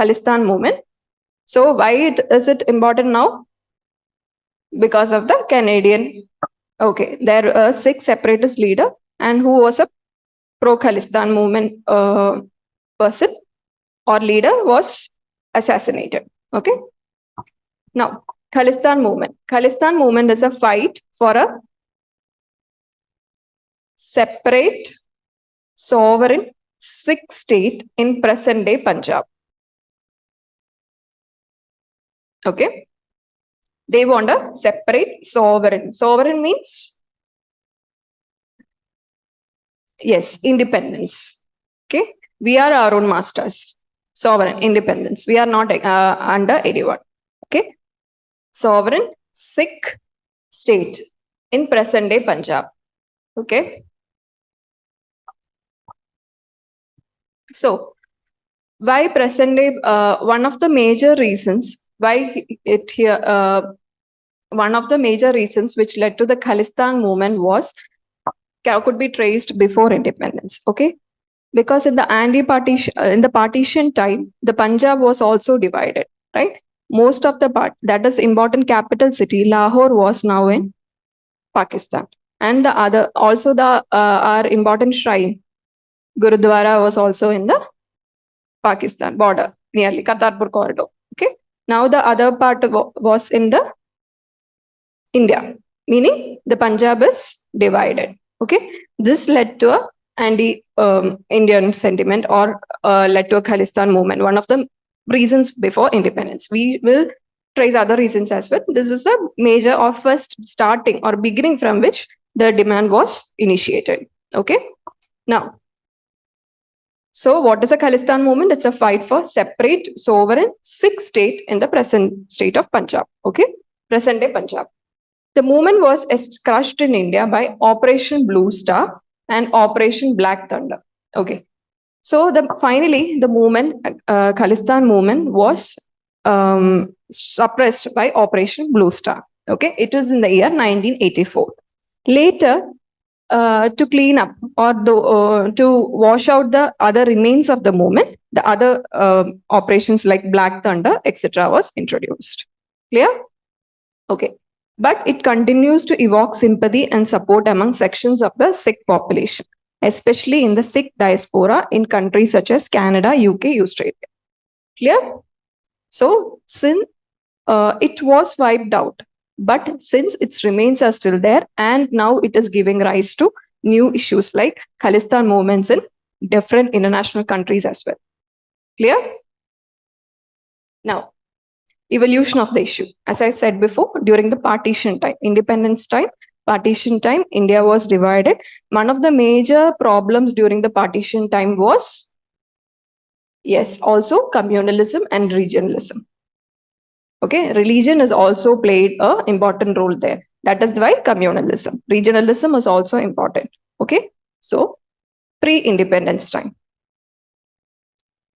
Khalistan Movement. So why is it important now? Because of the Canadian. Okay, there a Sikh separatist leader and who was a pro-Khalistan movement person or leader was assassinated. Okay. Now, Khalistan Movement. Khalistan Movement is a fight for a separate, sovereign Sikh state in present-day Punjab. Okay. They want a separate sovereign. Sovereign means, yes, independence. Okay. We are our own masters. Sovereign, independence. We are not under anyone. Okay. Sovereign Sikh state in present-day Punjab. Okay. So, why present-day? One of the major reasons why it here. One of the major reasons which led to the Khalistan movement was could be traced before independence. Okay, because in the partition time, the Punjab was also divided. Right, most of the part, that is important capital city Lahore, was now in Pakistan, and the other also the our important shrine Gurudwara was also in the Pakistan border nearly Kartarpur corridor. Okay, now the other part was in the India, meaning the Punjab is divided. Okay, this led to a anti-Indian sentiment or led to a Khalistan movement. One of the reasons before independence. We will trace other reasons as well. This is the major or first starting or beginning from which the demand was initiated. Okay, now. So what is a Khalistan movement? It's a fight for separate sovereign Sikh state in the present state of Punjab. Okay, present day Punjab. The movement was crushed in India by Operation Blue Star and Operation Black Thunder. Okay, so finally the movement, Khalistan movement, was suppressed by Operation Blue Star. Okay, it was in the year 1984. Later, to clean up or to wash out the other remains of the movement, the other operations like Black Thunder, etc., was introduced. Clear? Okay. But it continues to evoke sympathy and support among sections of the Sikh population, especially in the Sikh diaspora in countries such as Canada, UK, Australia. Clear? So, since it was wiped out, but since its remains are still there, and now it is giving rise to new issues like Khalistan movements in different international countries as well. Clear? Now, evolution of the issue. As I said before, during the partition time, independence time, partition time, India was divided. One of the major problems during the partition time was, yes, also communalism and regionalism. Okay, religion has also played an important role there. That is why communalism. Regionalism is also important. Okay, so pre-independence time.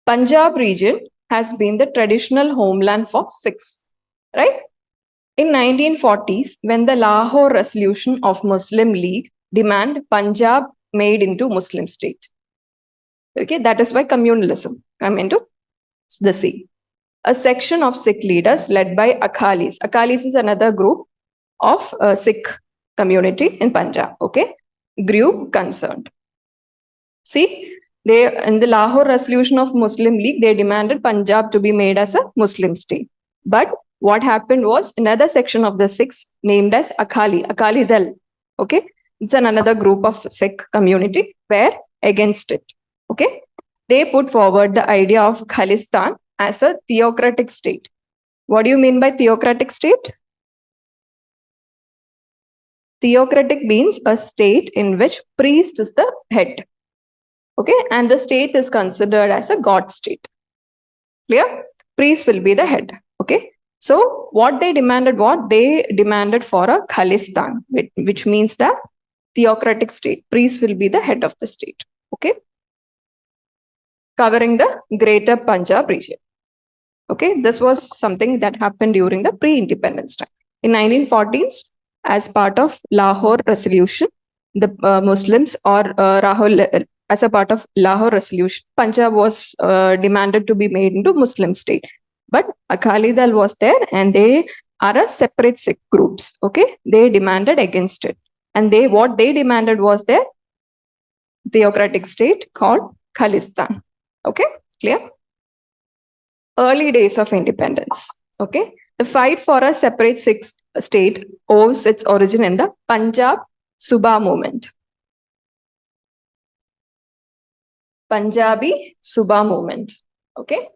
Punjab region has been the traditional homeland for Sikhs, right? In 1940s, when the Lahore Resolution of Muslim League demand Punjab made into Muslim state. Okay, that is why communalism come into the scene. A section of Sikh leaders led by Akhalis. Akhalis is another group of Sikh community in Punjab. Okay, grew concerned. See, they in the Lahore Resolution of Muslim League, they demanded Punjab to be made as a Muslim state. But what happened was another section of the Sikhs named as Akali Dal. Okay, it's another group of Sikh community were against it. Okay, they put forward the idea of Khalistan as a theocratic state. What do you mean by theocratic state? Theocratic means a state in which priest is the head. Okay, and the state is considered as a god state. Clear? Priest will be the head. Okay, so what they demanded, for a Khalistan, which means the theocratic state. Priest will be the head of the state. Okay, covering the greater Punjab region. Okay, this was something that happened during the pre-independence time. In 1940s, as part of Lahore Resolution, the Muslims or as a part of Lahore resolution, Punjab was demanded to be made into Muslim state. But Akali Dal was there, and they are a separate Sikh groups. Okay, they demanded against it, and what they demanded was their theocratic state called Khalistan. Okay, clear? Early days of independence. Okay, the fight for a separate Sikh state owes its origin in the Punjab Subha movement. Punjabi Subha movement. Okay,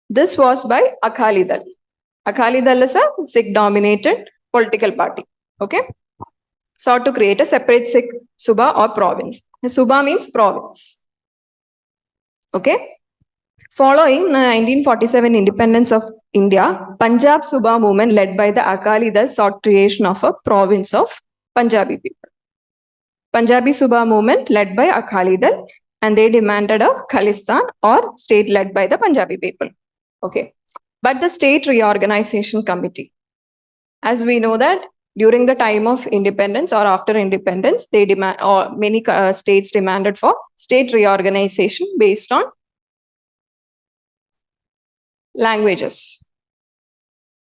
this was by Akali Dal. Akali Dal is a Sikh-dominated political party. Okay, sought to create a separate Sikh Subha or province. Subha means province. Okay. Following the 1947 independence of India, Punjab Subha movement led by the Akali Dal sought creation of a province of Punjabi people. Punjabi Subha movement led by Akali Dal, and they demanded a Khalistan or state led by the Punjabi people. Okay. But the State Reorganization Committee, as we know that during the time of independence or after independence, they demand, or many states demanded for state reorganization based on languages.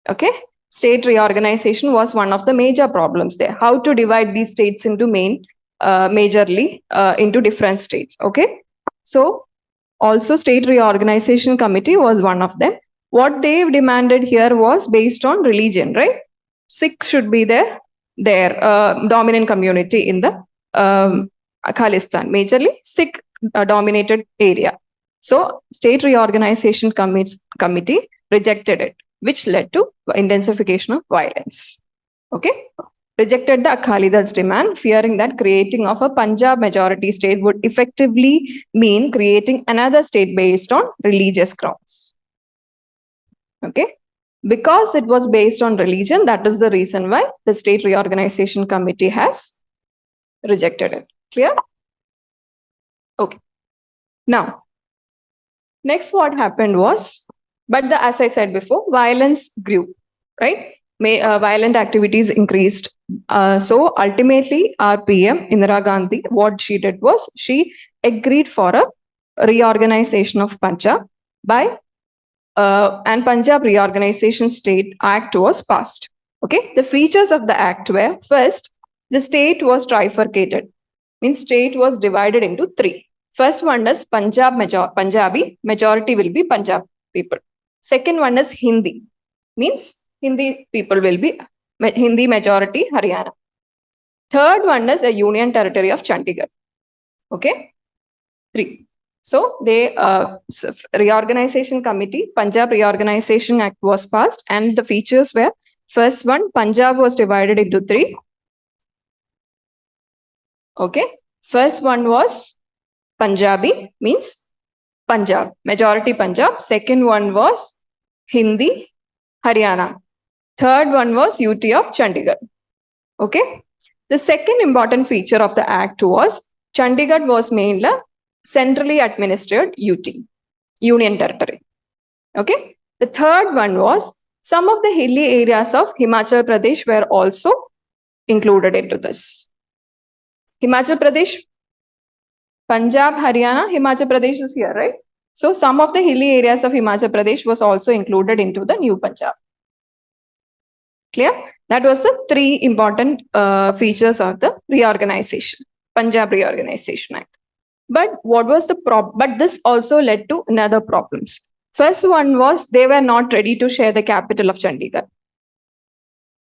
Okay, state reorganization was one of the major problems there. How to divide these states into majorly into different states. Okay, so also State Reorganization Committee was one of them. What they demanded here was based on religion, right? Sikh should be their dominant community in the Khalistan, majorly Sikh dominated area. So State Reorganization Committee rejected it, which led to intensification of violence. Okay, rejected the Akali Dal's demand, fearing that creating of a Punjab majority state would effectively mean creating another state based on religious grounds. Okay, because it was based on religion, that is the reason why the State Reorganization Committee has rejected it. Clear? Okay. Now, next what happened was, as I said before, violence grew, right? Violent activities increased. So ultimately, our PM, Indira Gandhi, what she did was she agreed for a reorganization of Punjab and Punjab Reorganization State Act was passed. Okay, the features of the act were, first, the state was trifurcated, means state was divided into three. First one is Punjabi, majority will be Punjab people. Second one is Hindi, means Hindi people will be Hindi majority Haryana. Third one is a union territory of Chandigarh. Okay, 3. So the reorganization committee, Punjab Reorganization Act was passed, and the features were, first one, Punjab was divided into 3. Okay, first one was Punjabi, means Punjab, majority Punjab. Second one was Hindi, Haryana. Third one was UT of Chandigarh. Okay. The second important feature of the act was Chandigarh was made a centrally administered UT, Union Territory. Okay. The third one was some of the hilly areas of Himachal Pradesh were also included into this. Himachal Pradesh, Punjab, Haryana, Himachal Pradesh is here, right? So some of the hilly areas of Himachal Pradesh was also included into the new Punjab. Clear? That was the 3 important features of the reorganization, Punjab Reorganization Act. But what was the problem? But this also led to another problems. First one was they were not ready to share the capital of Chandigarh.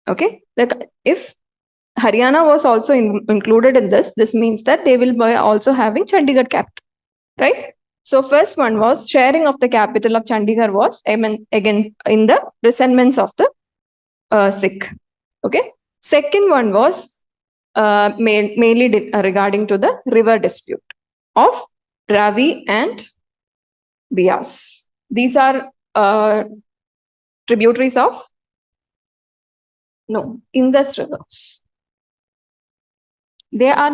Okay, if Haryana was also included in this, this means that they will be also having Chandigarh capital, right? So first one was sharing of the capital of Chandigarh was again in the resentments of the Sikh. Okay. Second one was mainly regarding to the river dispute of Ravi and Bias. These are tributaries of Indus rivers. They are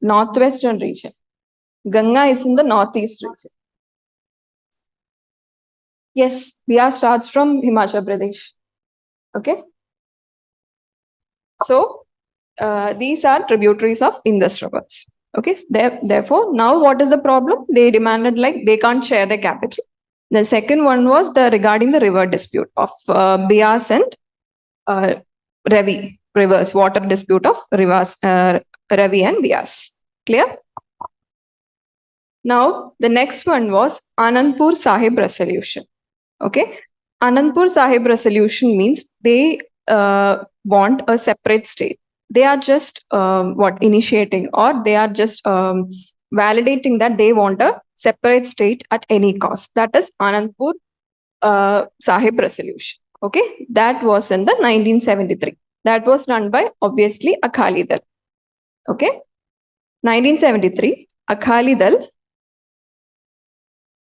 northwestern region. Ganga is in the northeast region. Yes, Bias starts from Himachal Pradesh. Okay. So these are tributaries of Indus rivers. Okay, therefore, now what is the problem? They demanded like they can't share the capital. The second one was the regarding the river dispute of Bias and uh, Ravi rivers, water dispute of rivers, Ravi and Bias. Clear? Now, the next one was Anandpur Sahib resolution. Okay, Anandpur Sahib resolution means they want a separate state. They are just initiating, or they are just validating that they want a separate state at any cost. That is Anandpur Sahib resolution. Okay, that was in the 1973. That was run by obviously Akali Dal. Okay, 1973, Akali Dal,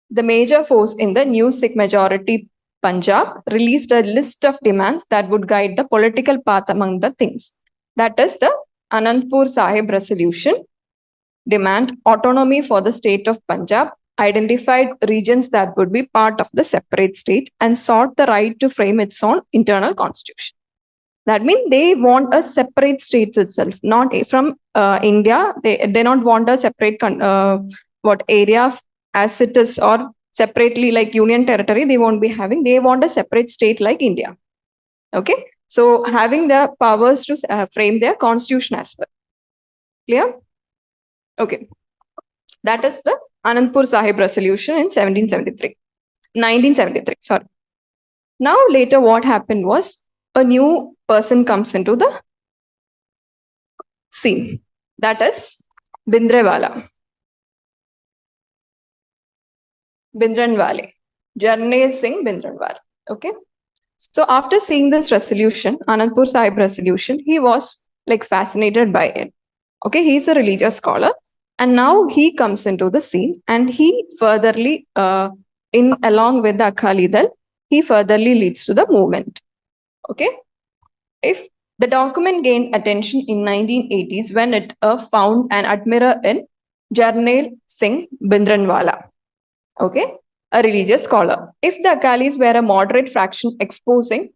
the major force in the new Sikh majority Punjab, released a list of demands that would guide the political path among the things. That is the Anandpur Sahib resolution, demand autonomy for the state of Punjab, identified regions that would be part of the separate state, and sought the right to frame its own internal constitution. That means they want a separate state itself, not from India. They don't want a separate area as it is, or separately like union territory. They won't be having. They want a separate state like India. Okay, so having the powers to frame their constitution as well. Clear? Okay, that is the Anandpur Sahib resolution in 1973. Sorry. Now later, what happened was a new person comes into the scene. That is Bhindranwale. Jarnail Singh Bhindranwale. Okay. So after seeing this resolution, Anandpur Sahib resolution, he was like fascinated by it. Okay, he's a religious scholar, and now he comes into the scene, and he furtherly, along with the Akali Dal, he furtherly leads to the movement. Okay, if the document gained attention in 1980s when it found an admirer in Jarnail Singh Bhindranwale. Okay, a religious scholar. If the Akalis were a moderate fraction espousing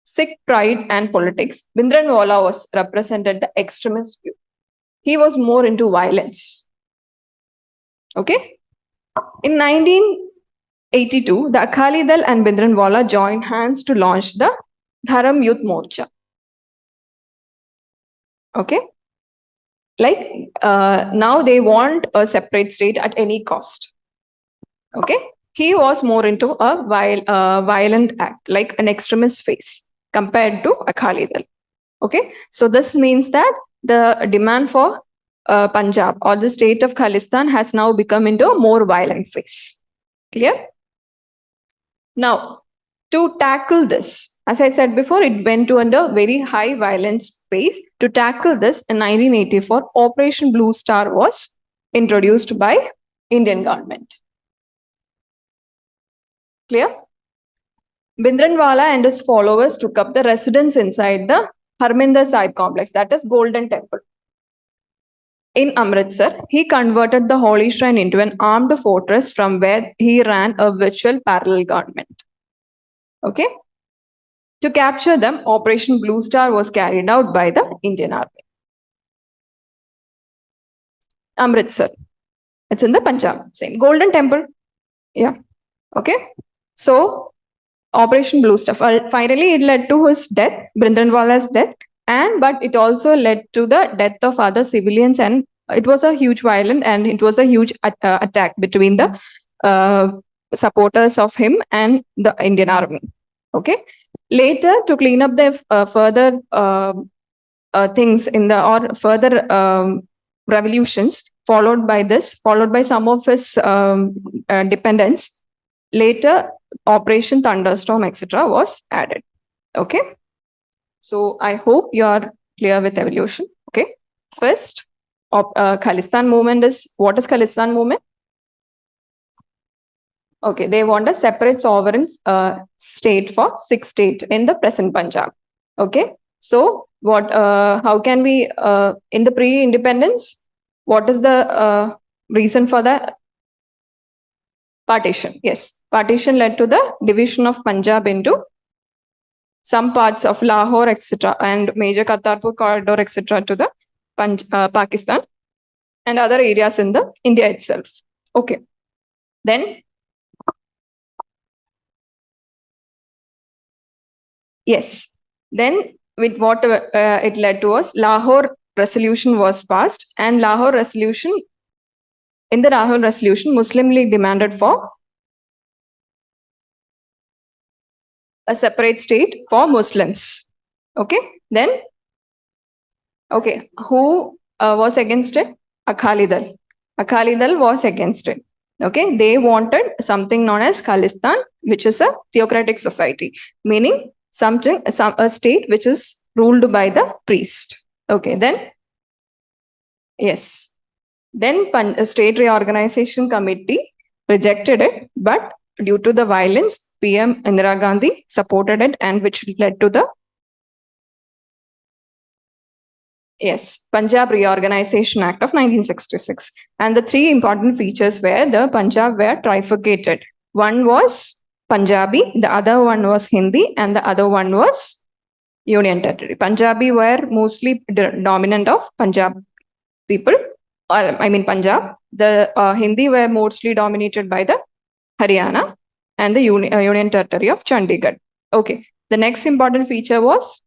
Sikh pride and politics, Bhindranwale was represented the extremist view. He was more into violence. Okay. In 1982, the Akali Dal and Bhindranwale joined hands to launch the Dharam Youth Morcha. Okay. Like now they want a separate state at any cost. Okay. He was more into a violent act, like an extremist phase compared to Akali Dal. Okay. So this means that the demand for Punjab or the state of Khalistan has now become into a more violent phase. Clear? Now, to tackle this, as I said before, it went to under very high violence phase. To tackle this, in 1984, Operation Blue Star was introduced by Indian government. Clear? Bhindranwale and his followers took up the residence inside the Harminder Sahib complex, that is Golden Temple. In Amritsar, he converted the holy shrine into an armed fortress from where he ran a virtual parallel government. Okay. To capture them, Operation Blue Star was carried out by the Indian Army. Amritsar. It's in the Punjab. Same. Golden Temple. Yeah. Okay. So, Operation Blue Star. Finally, it led to his death, Bhindranwale's death, but it also led to the death of other civilians, and it was a huge violence, and it was a huge attack between the supporters of him and the Indian Army. Okay. Later, to clean up the further things in the or further revolutions followed by some of his dependents, later Operation Thunderstorm, etc., was added. Okay. So I hope you are clear with evolution. Okay. First, Khalistan movement is, what is Khalistan movement? Okay, they want a separate sovereign state for Sikh state in the present Punjab. Okay, so what? How can we in the pre-independence? What is the reason for the partition? Yes, partition led to the division of Punjab into some parts of Lahore, etc., and major Kartarpur corridor, etc., to the Pakistan and other areas in the India itself. Okay. Then, yes. Then with what it led to was Lahore resolution was passed, and in the Lahore resolution, Muslim League demanded for a separate state for Muslims. Okay. Then, okay, who was against it? Akali Dal. Akali Dal was against it. Okay, they wanted something known as Khalistan, which is a theocratic society, meaning a state which is ruled by the priest. Okay, then yes, then State Reorganization Committee rejected it, but due to the violence, PM Indira Gandhi supported it, and which led to the Punjab Reorganization Act of 1966. And the three important features were the Punjab were trifurcated. One was Punjabi, the other one was Hindi, and the other one was Union Territory. Punjabi were mostly dominant of Punjab people, Punjab. The Hindi were mostly dominated by the Haryana and the Union Territory of Chandigarh. Okay. The next important feature was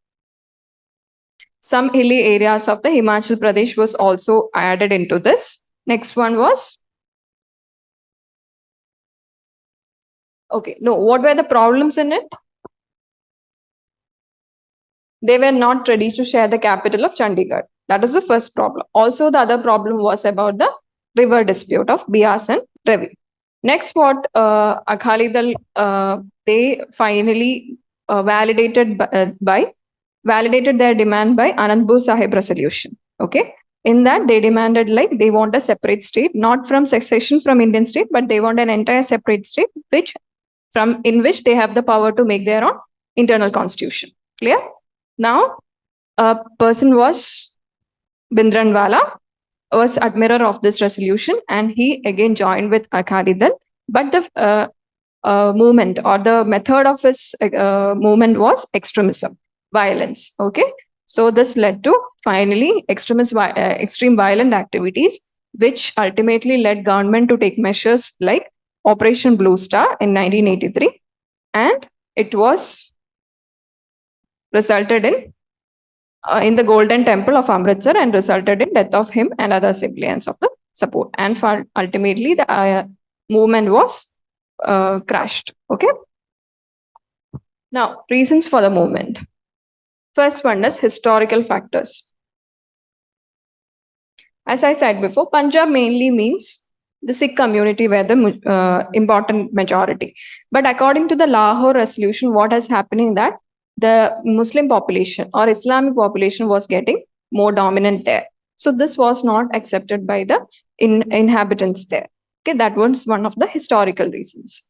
some hilly areas of the Himachal Pradesh was also added into this. Next one was, okay, no, what were the problems in it? They were not ready to share the capital of Chandigarh. That is the first problem. Also, the other problem was about the river dispute of Bias and Ravi. Next, what Akali Dal, they finally validated their demand by Anandpur Sahib resolution. Okay. In that, they demanded they want a separate state, not from secession from Indian state, but they want an entire separate state, in which they have the power to make their own internal constitution. Clear? Now, a person was Bindranwala, was admirer of this resolution, and he again joined with Akali Dal. But the movement or the method of his movement was extremism, violence. Okay, so this led to finally extreme violent activities, which ultimately led government to take measures like Operation Blue Star in 1983, and it was resulted in the Golden Temple of Amritsar and resulted in death of him and other civilians of the support. And ultimately, the movement was crashed. Okay. Now, reasons for the movement. First one is historical factors. As I said before, Punjab mainly means the Sikh community were the important majority. But according to the Lahore resolution, what is happening that the Muslim population or Islamic population was getting more dominant there. So this was not accepted by the inhabitants there. Okay, that was one of the historical reasons.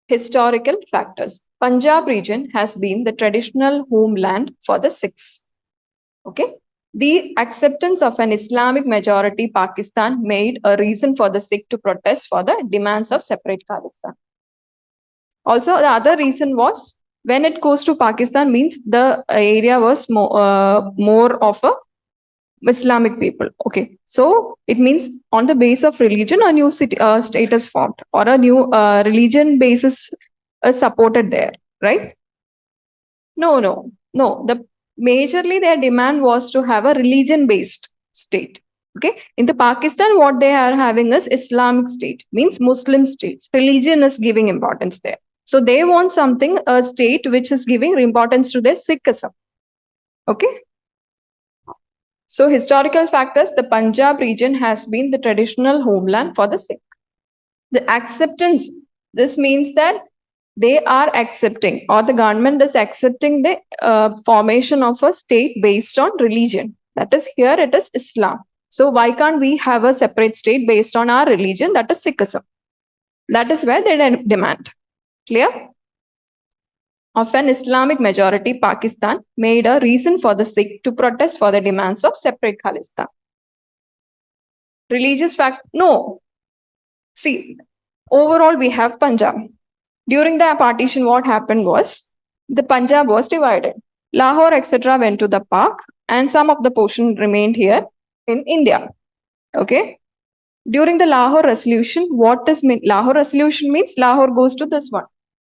Historical factors. Punjab region has been the traditional homeland for the Sikhs. Okay. The acceptance of an Islamic majority Pakistan made a reason for the Sikh to protest for the demands of separate Khalistan. Also, the other reason was when it goes to Pakistan means the area was more of a Islamic people. Okay, so it means on the base of religion, a new state is formed or a new religion basis is supported there, right? No. The majorly their demand was to have a religion-based state. Okay, in the Pakistan, what they are having is Islamic state, means Muslim states. Religion is giving importance there. So they want something, a state which is giving importance to their Sikhism. Okay. So historical factors, the Punjab region has been the traditional homeland for the Sikh. The acceptance, this means that they are accepting or the government is accepting the formation of a state based on religion. That is, here it is Islam. So why can't we have a separate state based on our religion, that is Sikhism? That is where they demand. Clear? Of an Islamic majority Pakistan made a reason for the Sikh to protest for the demands of separate Khalistan. Religious fact, no. See, overall we have Punjab. During the partition, what happened was the Punjab was divided. Lahore, etc. went to the Pak and some of the portion remained here. in India. Okay. During the Lahore resolution, what does mean? Lahore resolution means Lahore goes to this one,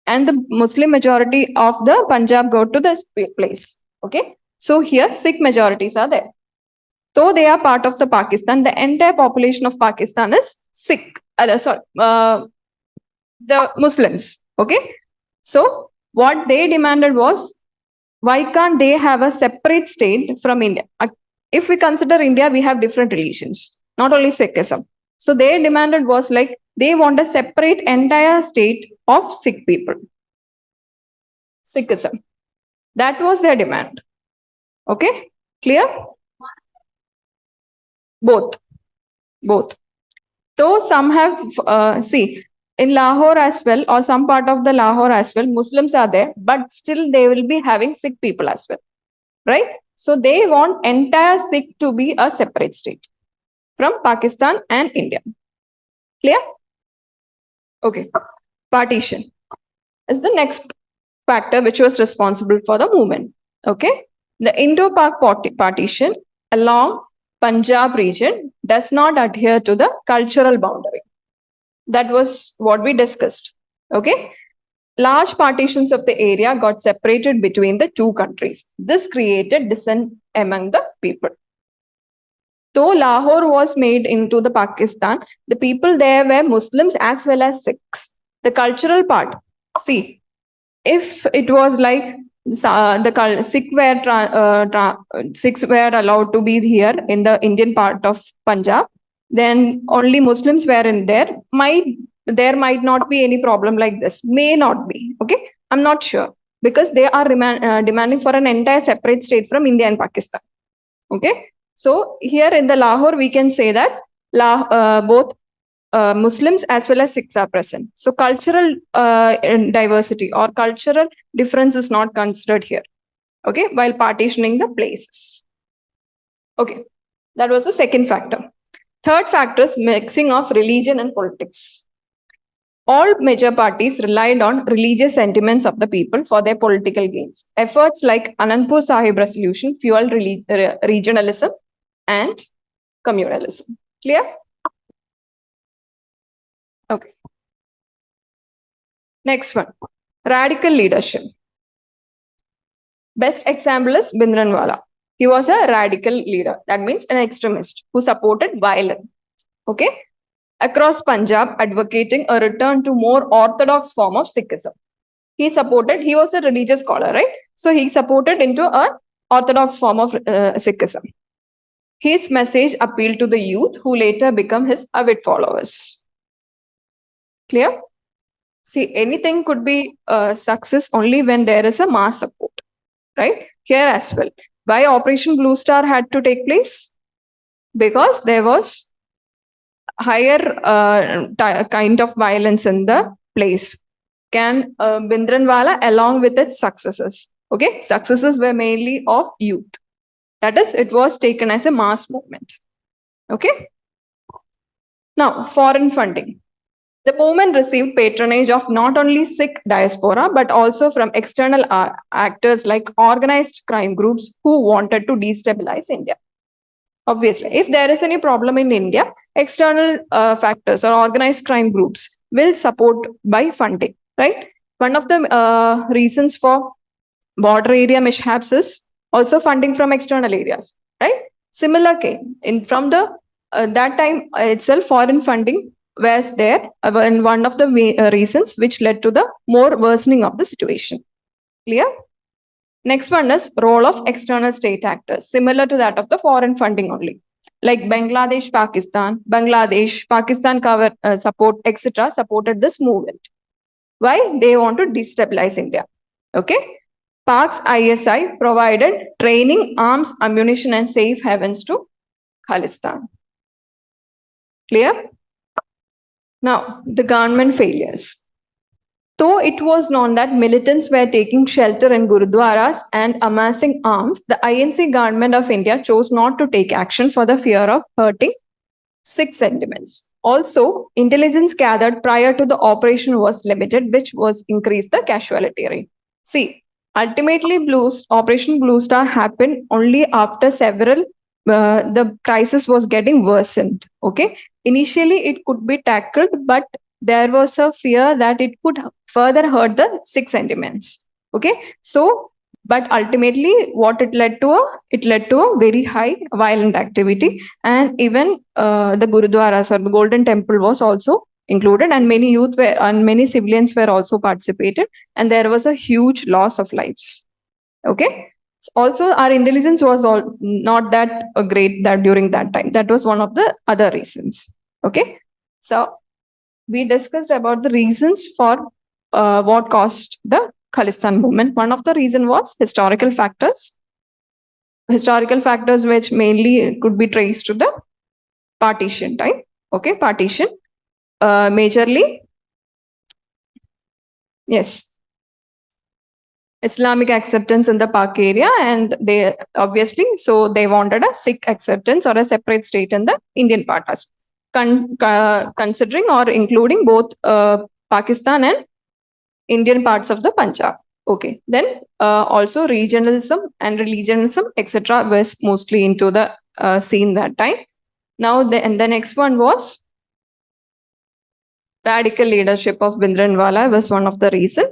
and the Muslim majority of the Punjab go to this place. Okay. So here Sikh majorities are there. Though they are part of the Pakistan, the entire population of Pakistan is Sikh. The Muslims. Okay. So what they demanded was, why can't they have a separate state from India? If we consider India, we have different religions, not only Sikhism. So their demanded was like they want a separate entire state of Sikh people. Sikhism. That was their demand. Okay, clear? Both. Though some have, see, in Lahore as well, or some part of the Lahore as well, Muslims are there, but still they will be having Sikh people as well, right? So they want entire Sikh to be a separate state from Pakistan and India. Clear? Okay. Partition is the next factor which was responsible for the movement. Okay. The Indo-Pak partition along Punjab region does not adhere to the cultural boundary. That was what we discussed. Okay. Large partitions of the area got separated between the two countries. This created dissent among the people. Though Lahore was made into the Pakistan, the people there were Muslims as well as Sikhs. The cultural part, see, if it was like the Sikhs were allowed to be here in the Indian part of Punjab, then only Muslims were in there. There might not be any problem like this. May not be. Okay, I'm not sure because they are demanding for an entire separate state from India and Pakistan. Okay. So here in the Lahore, we can say that both Muslims as well as Sikhs are present. So cultural diversity or cultural difference is not considered here. Okay, while partitioning the places. Okay, that was the second factor. Third factor is mixing of religion and politics. All major parties relied on religious sentiments of the people for their political gains. Efforts like Anandpur Sahib resolution fueled regionalism and communalism. Clear? Okay. Next one, radical leadership. Best example is Bhindranwala. He was a radical leader. That means an extremist who supported violence. Okay. Across Punjab, advocating a return to more orthodox form of Sikhism. He was a religious scholar, right? So he supported into a orthodox form of Sikhism. His message appealed to the youth who later become his avid followers. Clear? See, anything could be a success only when there is a mass support, right? Here as well. Why Operation Blue Star had to take place? Because there was higher kind of violence in the place. Can Bhindranwala along with its successes? Okay, successes were mainly of youth. That is, it was taken as a mass movement. Okay. Now, foreign funding. The movement received patronage of not only Sikh diaspora, but also from external actors like organized crime groups who wanted to destabilize India. Obviously, if there is any problem in India, external factors or organized crime groups will support by funding, right? One of the reasons for border area mishaps is also funding from external areas, right? Similar came in from the that time itself, foreign funding was there, and one of the reasons which led to the more worsening of the situation. Clear? Next one is role of external state actors, similar to that of the foreign funding only. Like Bangladesh, Pakistan cover support, etc. supported this movement. Why? They want to destabilize India. Okay. Pak's ISI provided training, arms, ammunition, and safe havens to Khalistan. Clear? Now, the government failures. Though it was known that militants were taking shelter in Gurudwaras and amassing arms, the INC government of India chose not to take action for the fear of hurting Sikh sentiments. Also, intelligence gathered prior to the operation was limited, which was increased the casualty rate. See, ultimately, Operation Blue Star happened only after several the crisis was getting worsened. Okay, initially it could be tackled, but there was a fear that it could further hurt the Sikh sentiments. Okay, so but ultimately what it led to a very high violent activity, and even the gurudwaras or the golden temple was also included, and many youth were and many civilians were also participated, and there was a huge loss of lives. Okay, also our intelligence was all not that great that during that time. That was one of the other reasons. Okay, so we discussed about the reasons for what caused the Khalistan movement. One of the reason was historical factors which mainly could be traced to the partition time. Okay, partition, majorly, yes, Islamic acceptance in the Pak area, and they obviously so they wanted a Sikh acceptance or a separate state in the Indian part as considering or including both Pakistan and Indian parts of the Punjab. Okay, then also regionalism and religionism, etc., was mostly into the scene that time. Now, and the next one was radical leadership of Bhindranwala was one of the reason,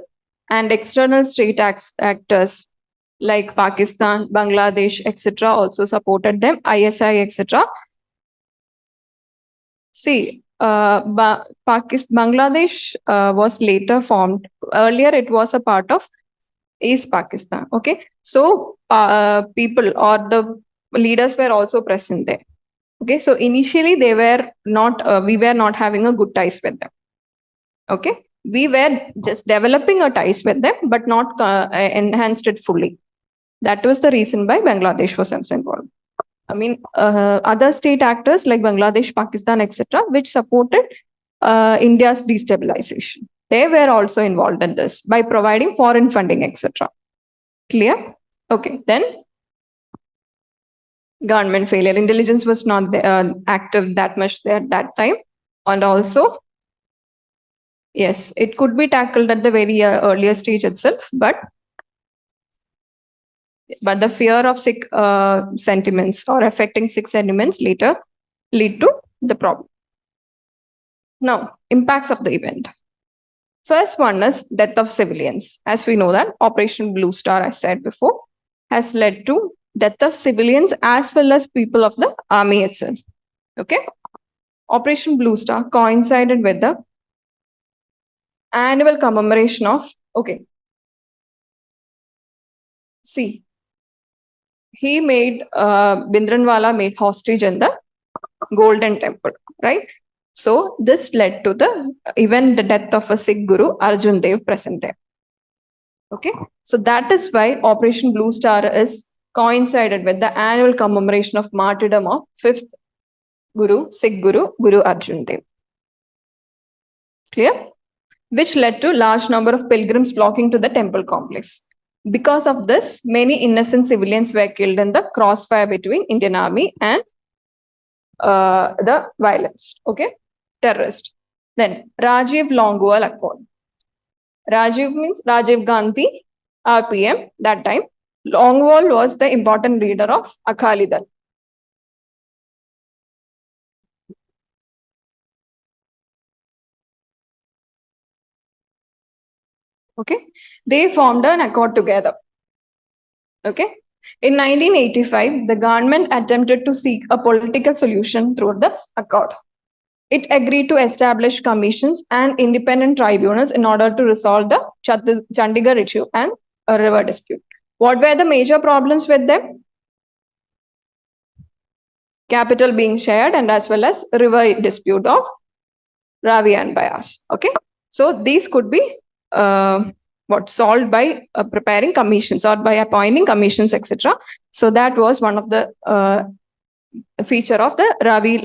and external state actors like Pakistan, Bangladesh, etc., also supported them. ISI, etc. See, Bangladesh was later formed. Earlier, it was a part of East Pakistan. Okay, so people or the leaders were also present there. Okay, so initially they were not. We were not having a good ties with them. Okay, we were just developing a ties with them, but not enhanced it fully. That was the reason why Bangladesh was also involved. I mean, other state actors like Bangladesh, Pakistan, etc., which supported India's destabilization. They were also involved in this by providing foreign funding, etc. Clear? Okay, then government failure. Intelligence was not active that much there at that time. And also, yes, it could be tackled at the very earlier stage itself, but the fear of Sikh sentiments or affecting Sikh sentiments later lead to the problem. Now, impacts of the event. First one is death of civilians. As we know that Operation Blue Star, I said before, has led to death of civilians as well as people of the army itself. Okay. Operation Blue Star coincided with the annual commemoration of, okay, see, he made, Bhindranwala made hostage in the Golden Temple, right? So this led to even the death of a Sikh Guru, Arjun Dev, present there. Okay, so that is why Operation Blue Star is coincided with the annual commemoration of martyrdom of fifth Guru, Sikh Guru, Guru Arjun Dev. Clear? Which led to large number of pilgrims flocking to the temple complex. Because of this, many innocent civilians were killed in the crossfire between Indian Army and the violence. Okay, terrorist. Then Rajiv Longwal Accord. Rajiv means Rajiv Gandhi, RPM, that time. Longwal was the important leader of Akali Dal. Okay, they formed an accord together. Okay, in 1985, the government attempted to seek a political solution through the accord. It agreed to establish commissions and independent tribunals in order to resolve the Chandigarh issue and a river dispute. What were the major problems with them? Capital being shared and as well as river dispute of Ravi and Bayas. Okay, so these could be solved by preparing commissions or by appointing commissions, etc. So that was one of the feature of the Rajiv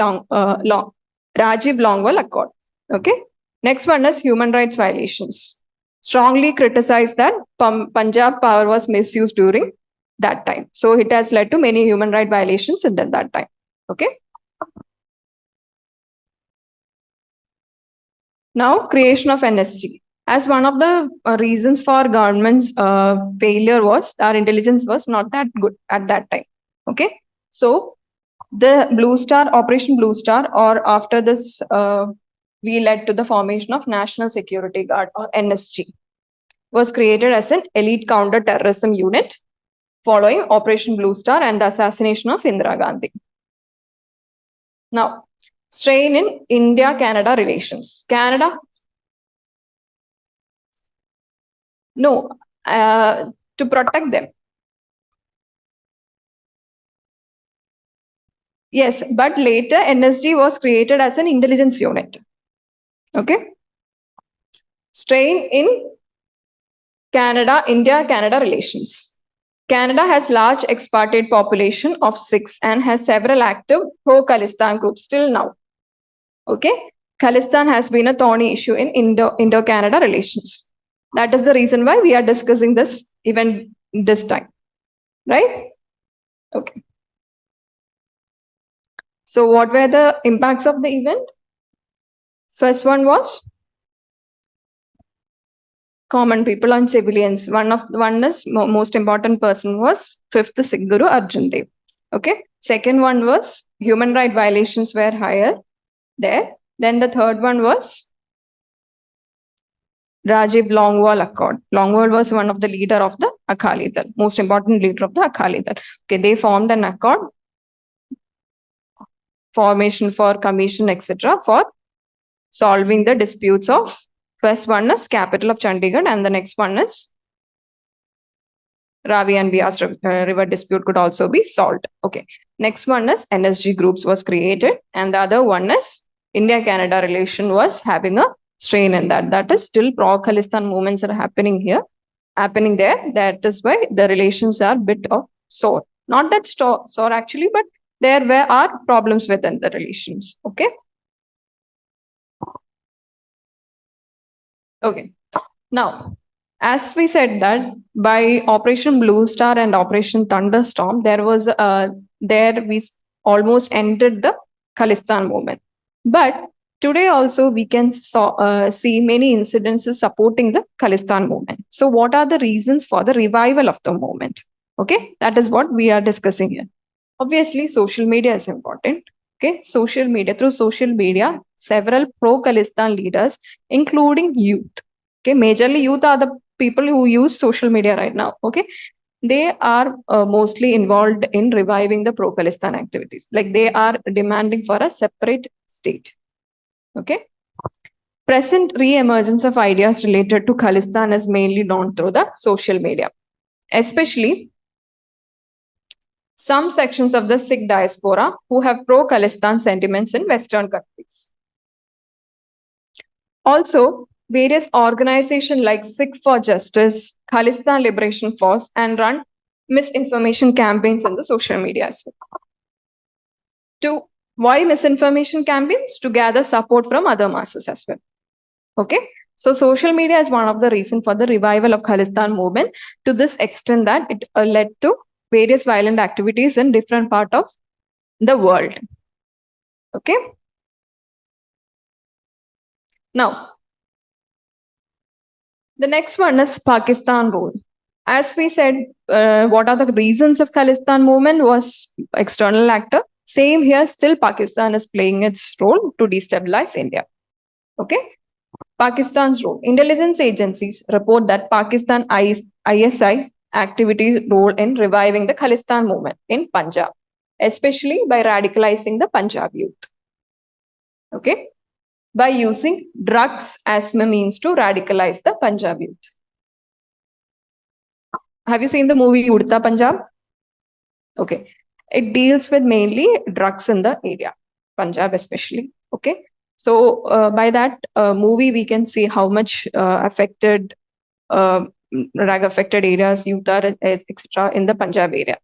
Longwal Accord. Okay. Next one is human rights violations. Strongly criticized that Punjab power was misused during that time. So it has led to many human rights violations in that time. Okay. Now, creation of NSG. As one of the reasons for government's failure was our intelligence was not that good at that time. Okay. So The Blue Star, Operation Blue Star, or after this, we led to the formation of National Security Guard, or NSG, was created as an elite counter-terrorism unit following Operation Blue Star and the assassination of Indira Gandhi. Now, strain in India-Canada relations. Canada? No, to protect them. Yes, but later NSG was created as an intelligence unit. Okay. Strain in Canada, India-Canada relations. Canada has large expatriate population of Sikhs and has several active pro-Khalistan groups still now. Okay. Khalistan has been a thorny issue in Indo-Canada relations. That is the reason why we are discussing this event this time. Right? Okay. So what were the impacts of the event? First one was common people and civilians. One is most important person was 5th Sikh Guru Arjan Dev. Okay. Second one was human right violations were higher there. Then the third one was Rajiv Longwal Accord. Longwal was one of the leader of the Akali Dal, most important leader of the Akali Dal. Okay, they formed an accord, formation for commission, etc., for solving the disputes of first one is capital of Chandigarh, and the next one is Ravi and Bias river dispute could also be solved. Okay. Next one is NSG groups was created, and the other one is India-Canada relation was having a strain in that. That is still pro-Khalistan movements are happening there. That is why the relations are bit of sore. Not that sore actually, but there are problems within the relations. Okay. Okay. Now, as we said that by Operation Blue Star and Operation Thunderstorm, there we almost ended the Khalistan movement. But today also we can see many incidences supporting the Khalistan movement. So what are the reasons for the revival of the movement? Okay, that is what we are discussing here. Obviously, social media is important. Okay, through social media, several pro-Khalistan leaders, including youth. Okay, majorly youth are the people who use social media right now. Okay, they are mostly involved in reviving the pro-Khalistan activities. Like they are demanding for a separate state. Okay. Present re-emergence of ideas related to Khalistan is mainly known through the social media, especially some sections of the Sikh diaspora who have pro-Khalistan sentiments in Western countries. Also, various organizations like Sikh for Justice, Khalistan Liberation Force, and run misinformation campaigns on the social media as well. Why misinformation campaigns? To gather support from other masses as well. Okay. So social media is one of the reasons for the revival of Khalistan movement to this extent that it led to various violent activities in different parts of the world. Okay. Now, the next one is Pakistan role. As we said, what are the reasons of Khalistan movement was external actor. Same here, still Pakistan is playing its role to destabilize India. Okay. Pakistan's role. Intelligence agencies report that Pakistan ISI activities role in reviving the Khalistan movement in Punjab, especially by radicalizing the Punjab youth. Okay. By using drugs as a means to radicalize the Punjab youth. Have you seen the movie Udta Punjab? Okay. It deals with mainly drugs in the area, Punjab especially. Okay. So by that movie, we can see how much affected drug-affected areas, youth are, etc., in the Punjab area.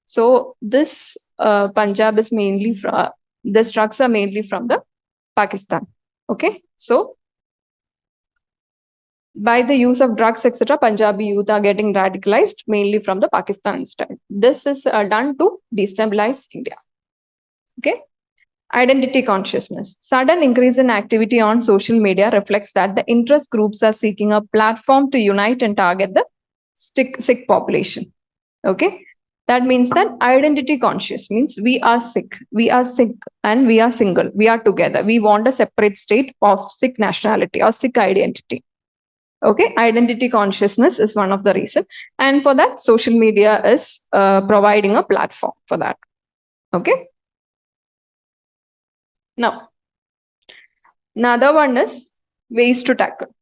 So this Punjab is mainly from these drugs are mainly from the Pakistan. Okay, so by the use of drugs, etc., Punjabi youth are getting radicalized mainly from the Pakistan style. This is done to destabilize India. Okay. Identity consciousness. Sudden increase in activity on social media reflects that the interest groups are seeking a platform to unite and target the Sikh population. Okay. That means that identity conscious means we are Sikh, and we are single, we are together. We want a separate state of Sikh nationality or Sikh identity. Okay, identity consciousness is one of the reason, and for that, social media is providing a platform for that. Okay. Now, another one is ways to tackle.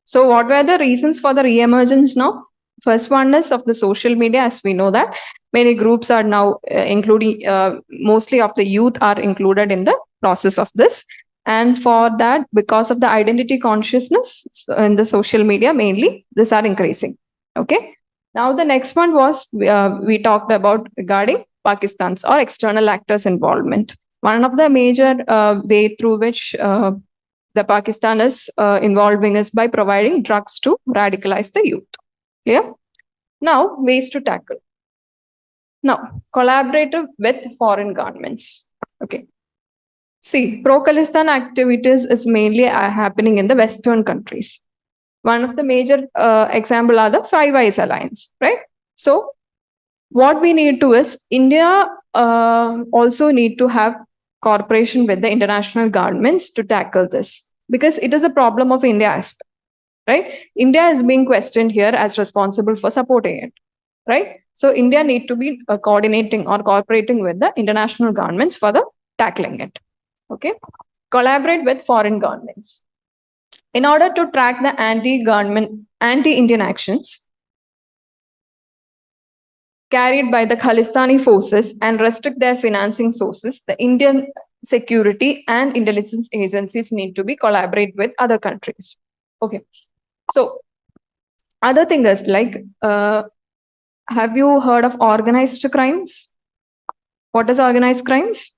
So, what were the reasons for the re-emergence now? First one is of the social media, as we know that many groups are now, including mostly of the youth, are included in the process of this. And for that, because of the identity consciousness in the social media, mainly, these are increasing. Okay. Now, the next one was we talked about regarding Pakistan's or external actors' involvement. One of the major way through which the Pakistan is involving is by providing drugs to radicalize the youth. Clear? Now, ways to tackle. Now, collaborative with foreign governments. Okay. See, pro-Khalistan activities is mainly happening in the Western countries. One of the major example are the Five Eyes Alliance, right? So, what we need to is India also need to have cooperation with the international governments to tackle this, because it is a problem of India as well, right? India is being questioned here as responsible for supporting it, right? So India need to be coordinating or cooperating with the international governments for the tackling it. Okay, collaborate with foreign governments in order to track the anti-Indian actions carried by the Khalistani forces and restrict their financing sources. The Indian security and intelligence agencies need to be collaborate with other countries. Okay, so other thing is like, have you heard of organized crimes? What is organized crimes?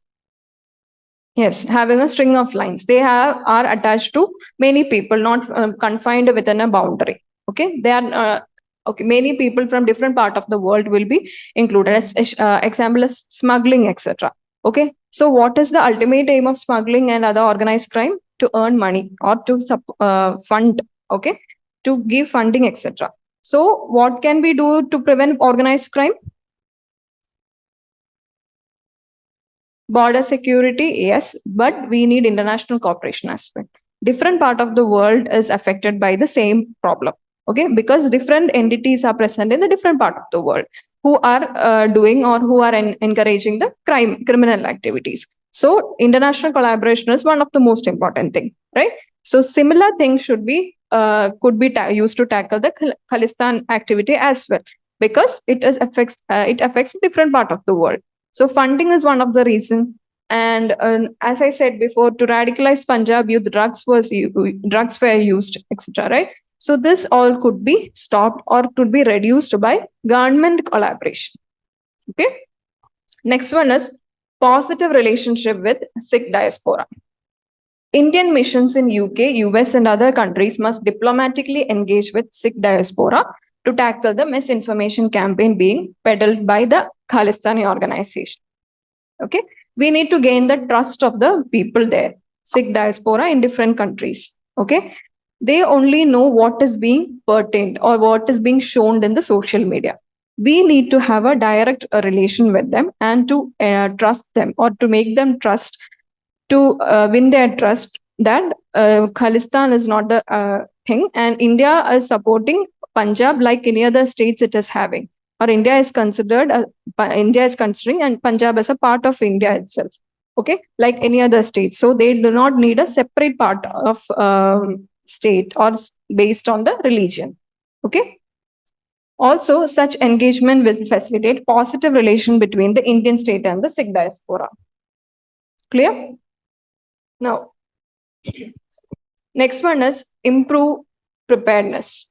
Yes, having a string of lines. They are attached to many people, not confined within a boundary. Okay, they are okay. Many people from different part of the world will be included. As example is smuggling, etc. Okay, so what is the ultimate aim of smuggling and other organized crime? To earn money or to fund. Okay, to give funding, etc. So, what can we do to prevent organized crime? Border security, yes, but we need international cooperation as well. Different part of the world is affected by the same problem. Okay, because different entities are present in the different part of the world who are doing or who are encouraging the criminal activities. So, international collaboration is one of the most important thing, right? So, similar things should be could be used to tackle the Khalistan activity as well, because it affects different part of the world. So funding is one of the reason. And as I said before, to radicalize Punjab youth, drugs were used, etc. Right? So this all could be stopped or could be reduced by government collaboration. Okay. Next one is positive relationship with Sikh diaspora. Indian missions in UK, US, and other countries must diplomatically engage with Sikh diaspora to tackle the misinformation campaign being peddled by the Khalistani organization. Okay, we need to gain the trust of the people there, Sikh diaspora in different countries. Okay, they only know what is being pertained or what is being shown in the social media. We need to have a direct relation with them and to trust them or to make them trust, to win their trust that Khalistan is not the thing, and India is supporting Punjab like any other states it is having, or India is India is considering and Punjab as a part of India itself. Okay, like any other state. So they do not need a separate part of state or based on the religion. Okay. Also, such engagement will facilitate positive relation between the Indian state and the Sikh diaspora. Clear? Now, next one is improve preparedness.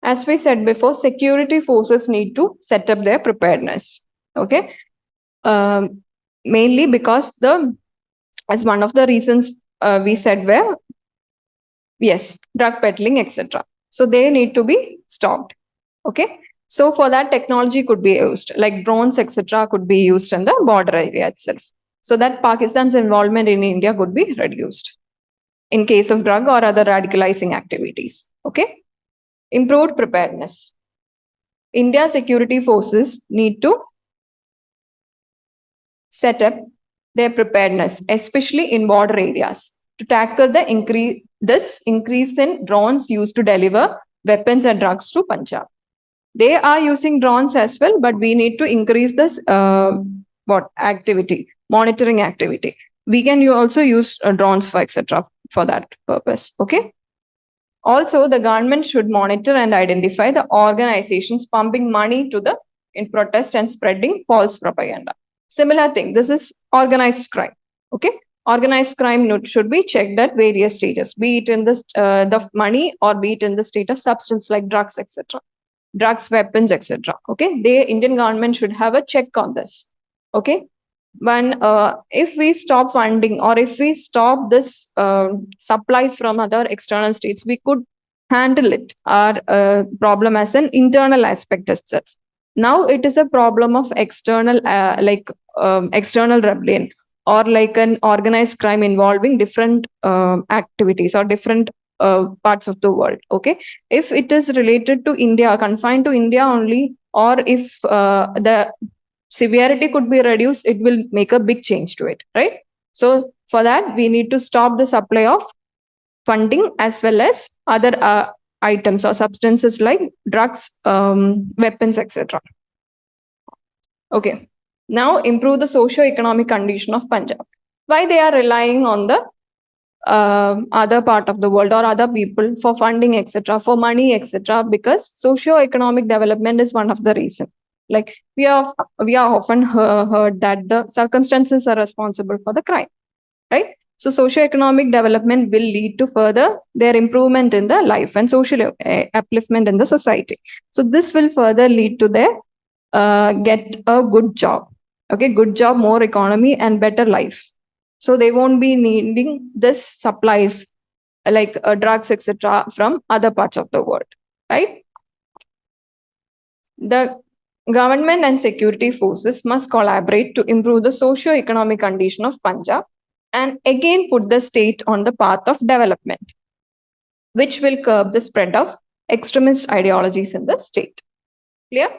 As we said before, security forces need to set up their preparedness. Okay, mainly because as one of the reasons we said were, yes, drug peddling, etc. So they need to be stopped. Okay, so for that technology could be used, like drones, etc. could be used in the border area itself, so that Pakistan's involvement in India could be reduced in case of drug or other radicalizing activities. Okay, improved preparedness. India security forces need to set up their preparedness, especially in border areas, to tackle this increase in drones used to deliver weapons and drugs to Punjab. They are using drones as well, but we need to increase this monitoring activity. We can also use drones for etc. for that purpose. Okay. Also, the government should monitor and identify the organizations pumping money to the in protest and spreading false propaganda. Similar thing. This is organized crime. Okay. Organized crime should be checked at various stages, be it in the money or be it in the state of substance like drugs, etc. Drugs, weapons, etc. Okay. The Indian government should have a check on this. Okay. When if we stop funding or if we stop this supplies from other external states, we could handle it our problem as an internal aspect itself. Now it is a problem of external external rebellion or like an organized crime involving different activities or different parts of the world. Okay, if it is related to India, confined to India only, or if the severity could be reduced, it will make a big change to it, right? So for that, we need to stop the supply of funding as well as other items or substances like drugs, weapons, etc. Okay. Now improve the socio-economic condition of Punjab. Why they are relying on the other part of the world or other people for funding, etc., for money, etc., because socio-economic development is one of the reasons. Like we are often heard that the circumstances are responsible for the crime, right? So socio-economic development will lead to further their improvement in the life and social upliftment in the society. So this will further lead to their get a good job. Okay, good job, more economy, and better life. So they won't be needing this supplies like drugs, etc., from other parts of the world, right? The government and security forces must collaborate to improve the socio-economic condition of Punjab and again put the state on the path of development, which will curb the spread of extremist ideologies in the state. Clear?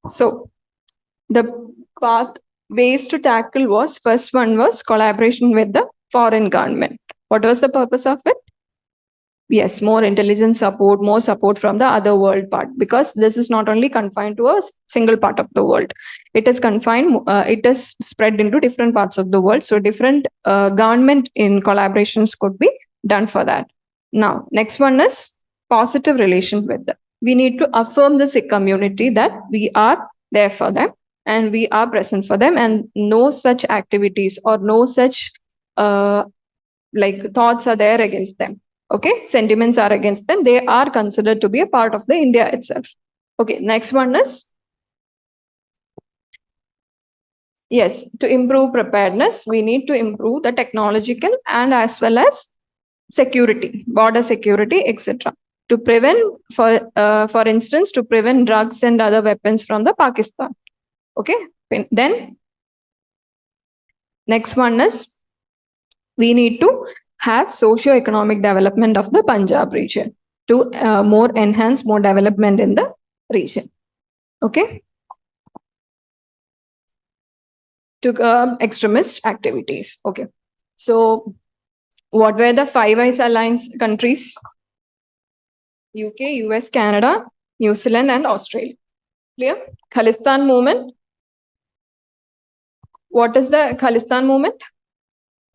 So the ways to tackle was, first one was collaboration with the foreign government. What was the purpose of it? Yes, more intelligence support, more support from the other world part, because this is not only confined to a single part of the world. It is it is spread into different parts of the world. So different government in collaborations could be done for that. Now, next one is positive relation with them. We need to affirm the Sikh community that we are there for them and we are present for them, and no such activities or no such thoughts are there against them. Okay, sentiments are against them. They are considered to be a part of the India itself. Okay, next one is, yes, to improve preparedness, we need to improve the technological and as well as security, border security, etc. To prevent, for instance, to prevent drugs and other weapons from the Pakistan. Okay, then next one is, we need to have socio-economic development of the Punjab region to more enhance more development in the region. Okay. To curb extremist activities. Okay. So what were the Five Eyes Alliance countries? UK, US, Canada, New Zealand, and Australia. Clear? Khalistan Movement. What is the Khalistan Movement?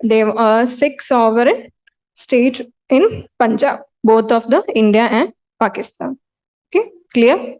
They are Sikh sovereign state in Punjab, both of the India and Pakistan. Okay, clear?